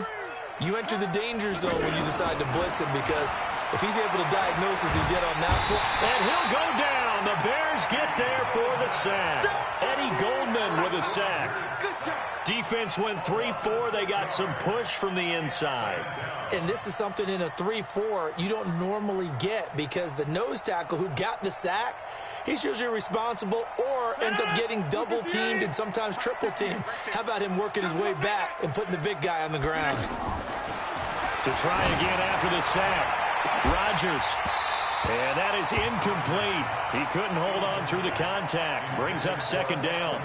you enter the danger zone when you decide to blitz him, because if he's able to diagnose as he did on that play. And he'll go down. The Bears get there for the sack. Eddie Goldman with a sack. Defense went 3-4. They got some push from the inside. And this is something in a 3-4 you don't normally get, because the nose tackle who got the sack, he's usually responsible or ends up getting double-teamed and sometimes triple-teamed. How about him working his way back and putting the big guy on the ground? To try again after the sack, Rodgers. And that is incomplete. He couldn't hold on through the contact. Brings up 2nd down.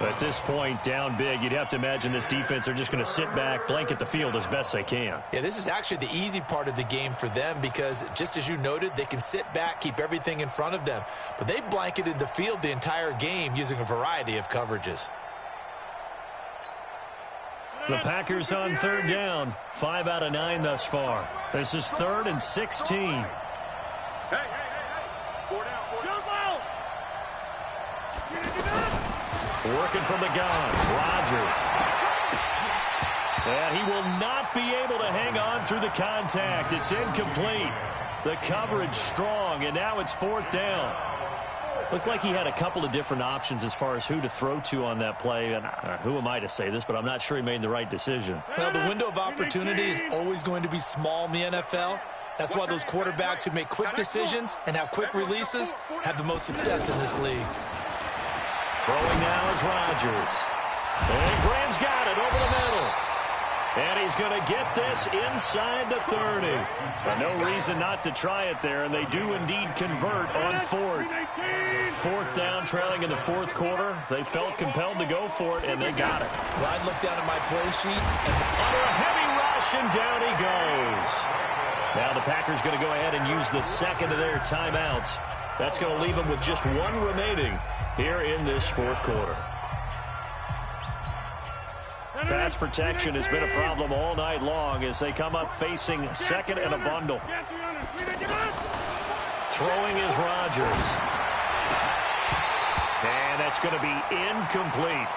At this point, down big, you'd have to imagine this defense are just going to sit back, blanket the field as best they can. Yeah, this is actually the easy part of the game for them, because just as you noted, they can sit back, keep everything in front of them. But they've blanketed the field the entire game using a variety of coverages. The Packers on 3rd down. 5 out of 9 thus far. This is 3rd and 16. Hey. 4 down. Working from the gun, Rodgers. And he will not be able to hang on through the contact. It's incomplete. The coverage strong, and now it's 4th down. Looked like he had a couple of different options as far as who to throw to on that play. And who am I to say this, but I'm not sure he made the right decision. Well, the window of opportunity is always going to be small in the NFL. That's why those quarterbacks who make quick decisions and have quick releases have the most success in this league. Throwing now is Rodgers. And Graham's got it over the middle. And he's going to get this inside the 30. But no reason not to try it there, and they do indeed convert on 4th. 4th down, trailing in the 4th quarter. They felt compelled to go for it, and they got it. Well, I'd look down at my play sheet. And under a heavy rush, and down he goes. Now the Packers going to go ahead and use the 2nd of their timeouts. That's going to leave them with just 1 remaining here in this 4th quarter. Pass protection has been a problem all night long as they come up facing 2nd and a bundle. Throwing is Rodgers. And that's going to be incomplete.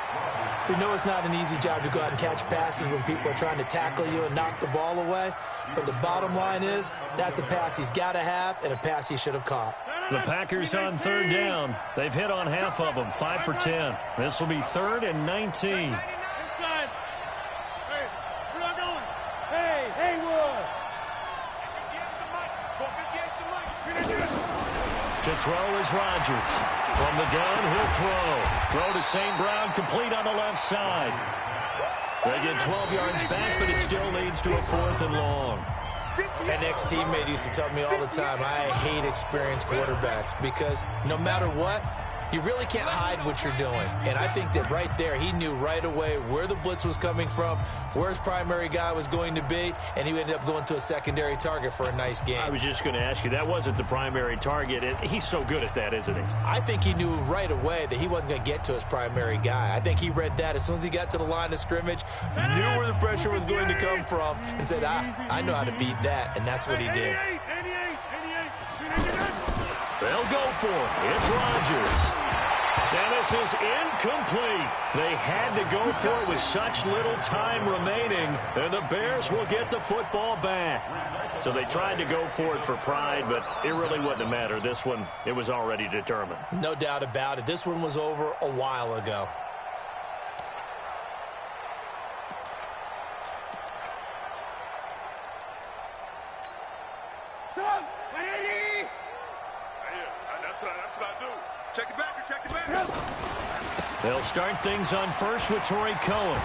We know it's not an easy job to go out and catch passes when people are trying to tackle you and knock the ball away. But the bottom line is, that's a pass he's got to have and a pass he should have caught. The Packers on 3rd down. They've hit on half of them, 5 for 10. This will be 3rd and 19. To throw is Rodgers. From the gun, he'll throw. Throw to St. Brown, complete on the left side. They get 12 yards back, but it still leads to a 4th and long. An ex-teammate used to tell me all the time, I hate experienced quarterbacks, because no matter what, You really can't hide what you're doing. And I think that right there, he knew right away where the blitz was coming from, where his primary guy was going to be, and he ended up going to a secondary target for a nice game. I was just going to ask you, that wasn't the primary target. He's so good at that, isn't he? I think he knew right away that he wasn't going to get to his primary guy. I think he read that as soon as he got to the line of scrimmage, knew where the pressure was going to come from, and said, I know how to beat that, and that's what he did. They'll go for it. It's Rodgers. And this is incomplete. They had to go for it with such little time remaining, and the Bears will get the football back. So they tried to go for it for pride, but it really wouldn't have mattered. This one, it was already determined. No doubt about it. This one was over a while ago. That's what I do. Check it back, check it back. They'll start things on first with Torrey Cohen.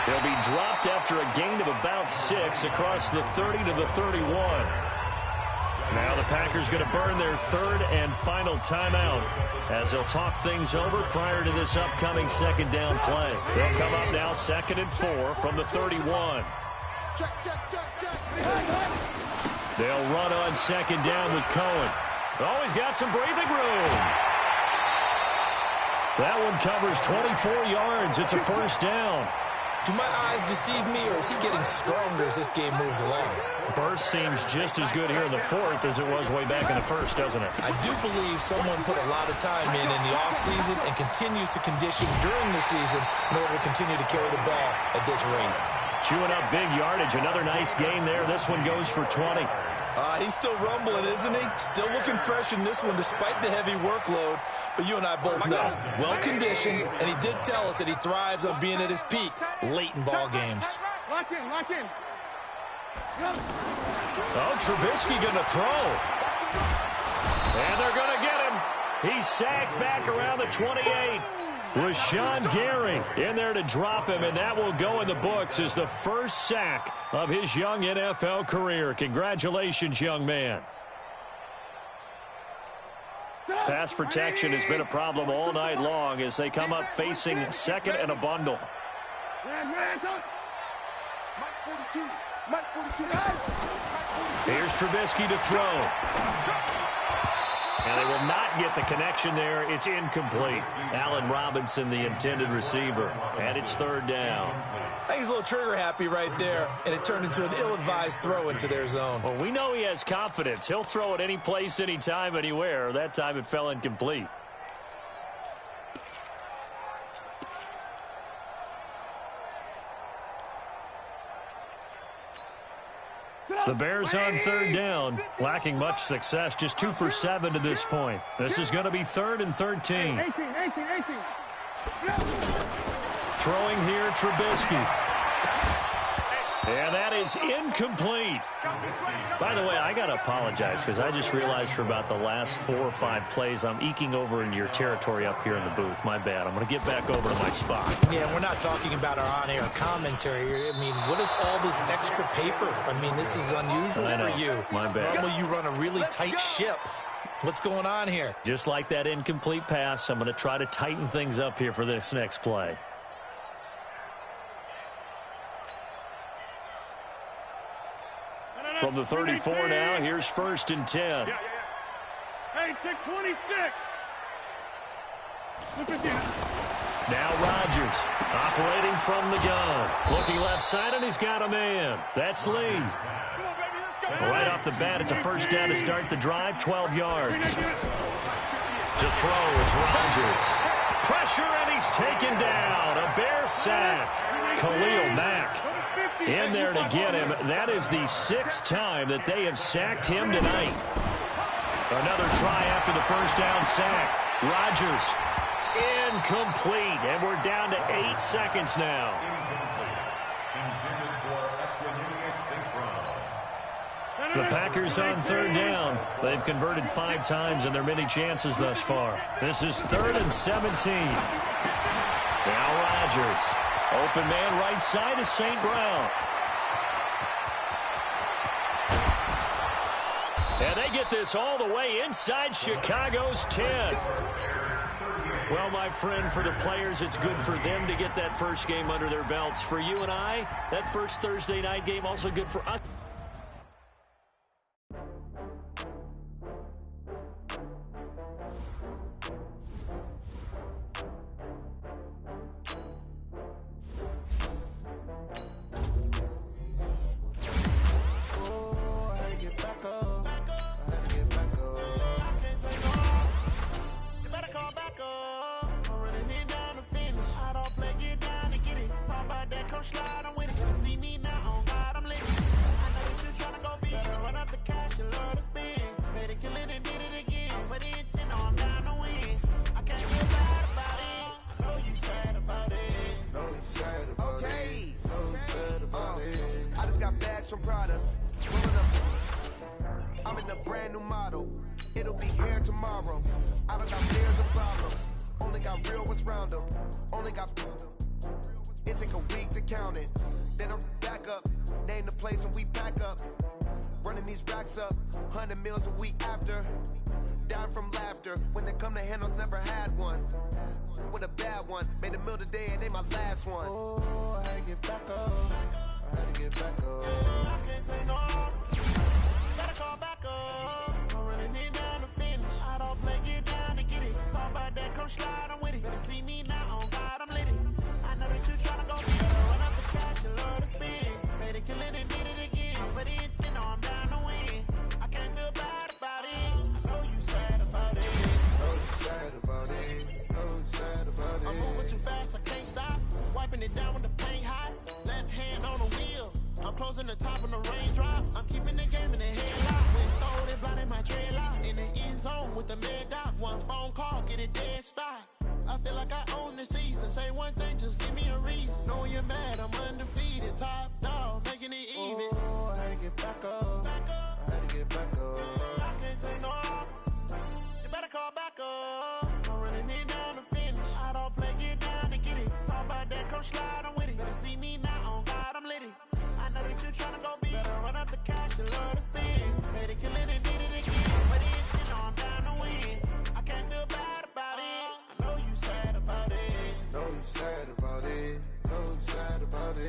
He'll be dropped after a gain of about 6 across the 30 to the 31. Now the Packers going to burn their third and final timeout as they'll talk things over prior to this upcoming second down play. They'll come up now 2nd and 4 from the 31. Check. They'll run on second down with Cohen. Oh, he's got some breathing room. That one covers 24 yards. It's a first down. Do my eyes deceive me, or is he getting stronger as this game moves along? Burst seems just as good here in the fourth as it was way back in the first, doesn't it? I do believe someone put a lot of time in the offseason and continues to condition during the season in order to continue to carry the ball at this rate. Chewing up big yardage. Another nice gain there. This one goes for 20. He's still rumbling, isn't he? Still looking fresh in this one despite the heavy workload. But you and I both know, well-conditioned, and he did tell us that he thrives on being at his peak late in ball games. Lock in. Oh, Trubisky going to throw. And they're going to get him. He's sacked back around the 28. Rashawn Gary in there to drop him, and that will go in the books as the first sack of his young NFL career. Congratulations, young man. Pass protection has been a problem all night long as they come up facing second and a bundle. Here's Trubisky to throw. And they will not get the connection there. It's incomplete. Allen Robinson, the intended receiver. And it's third down. I think he's a little trigger happy right there, and it turned into an ill-advised throw into their zone. Well, we know he has confidence. He'll throw it any place, anytime, anywhere. That time it fell incomplete. The Bears on third down, lacking much success, just 2 for 7 to this point. This is going to be 3rd and 13. 18. Throwing here, Trubisky. And that is incomplete. By the way, I got to apologize because I just realized for about the last 4 or 5 plays, I'm eking over into your territory up here in the booth. My bad. I'm going to get back over to my spot. Yeah, we're not talking about our on-air commentary here. I mean, what is all this extra paper? I mean, this is unusual for you. My bad. Normally you run a really tight ship. What's going on here? Just like that incomplete pass, I'm going to try to tighten things up here for this next play. From the 34 now, here's 1st and 10. Hey, 626. Look at that. Now Rodgers operating from the gun. Looking left side, and he's got a man. That's Lee. Right off the bat, it's a first down to start the drive, 12 yards. To throw, it's Rodgers. Pressure, and he's taken down. A Bear sack. Khalil Mack in there to get him. That is the 6th time that they have sacked him tonight. Another try after the first down sack. Rodgers incomplete, and we're down to 8 seconds now. The Packers on third down. They've converted 5 times in their many chances thus far. This is 3rd and 17. Now Rodgers. Open man right side is St. Brown. And they get this all the way inside Chicago's 10. Well, my friend, for the players, it's good for them to get that first game under their belts. For you and I, that first Thursday night game also good for us. From Prada, I'm in a brand new model. It'll be here tomorrow. I don't got fears or problems. Only got real ones round them. Only got. It take a week to count it. Then I'm back up. Name the place and we pack up. Running these racks up. 100 meals a week after. Dying from laughter. When they come to handles, never had one. With a bad one. Made a meal today and they my last one. Oh, I had to get back up. I had to get back up. I can't take no. Better call back up. I'm running it down to finish. I don't play, get down to get it. Talk about that, come slide, I'm with it. Better see me now, on God, I'm lit it. I know that you tryna go get it. Run up the cash, you love to spin. Made it, kill it, and did it again. But the intent, no, I'm down to win. I can't feel bad about it. I know you sad about it. Know you sad about it. Know you sad about it. I'm moving too fast, I can't stop. Wiping it down with the paint hot. Left hand on the wheel. I'm closing the top of the raindrop. I'm keeping the game in the headlock. When throwed it, blinding my dreadlock. In the end zone with the mad dot. One phone call, get it dead stop. I feel like I own the season. Say one thing, just give me a reason. Knowing you're mad, I'm undefeated. Top dog, making it even. Oh, I had to get back up. I had to get back up. I can't take no. You better call back up. I'm running it down to finish. I don't play, get down to get it. Talk about that, come slide, I'm with it. Better see me now, on God, I'm lit it. I know that you tryna go big. Better run up the cash, you love to spin. Made it, kill it, and did it again. But the intent, no, I'm down to win. I can't feel bad about it. I know you sad about it. Know you sad about it. Know you sad about it.